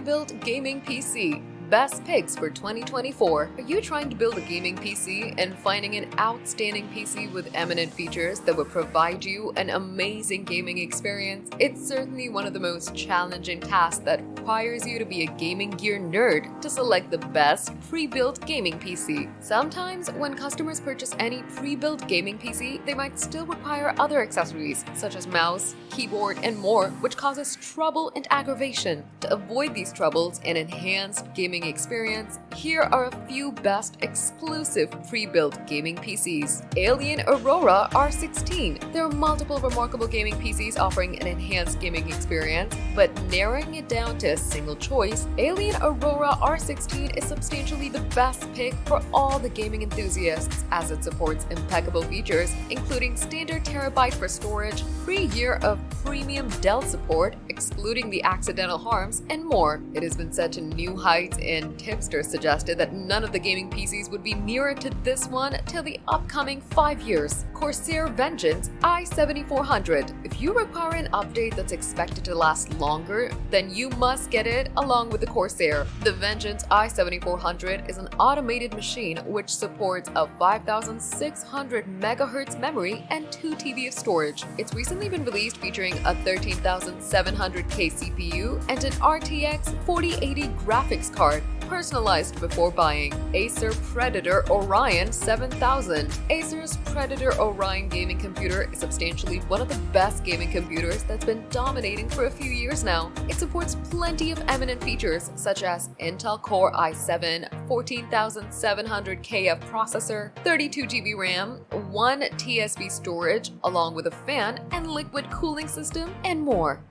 pre-built gaming PC. Best picks for 2024. Are you trying to build a gaming PC and finding an outstanding PC with eminent features that will provide you an amazing gaming experience? It's certainly one of the most challenging tasks that requires you to be a gaming gear nerd to select the best pre-built gaming PC. Sometimes when customers purchase any pre-built gaming PC, they might still require other accessories such as mouse, keyboard, and more, which causes trouble and aggravation. To avoid these troubles and enhance gaming experience, here are a few best exclusive pre-built gaming PCs. Alien Aurora R16. There are multiple remarkable gaming PCs offering an enhanced gaming experience, but narrowing it down to a single choice, Alien Aurora R16 is substantially the best pick for all the gaming enthusiasts, as it supports impeccable features, including standard terabyte for storage, free year of premium Dell support, excluding the accidental harms, and more. It has been set to new heights, and tipsters suggested that none of the gaming PCs would be nearer to this one till the upcoming 5 years. Corsair Vengeance i7400. If you require an update that's expected to last longer, then you must get it along with the Corsair. The Vengeance i7400 is an automated machine which supports a 5600 MHz memory and 2 TB of storage. It's recently been released featuring a 13700K CPU and an RTX 4080 graphics card. Personalized before buying. Acer Predator Orion 7000. Acer's Predator Orion gaming computer is substantially one of the best gaming computers that's been dominating for a few years now. It supports plenty of eminent features such as Intel Core i7, 14700KF processor, 32 GB RAM, 1 TSV storage, along with a fan and liquid cooling system, and more.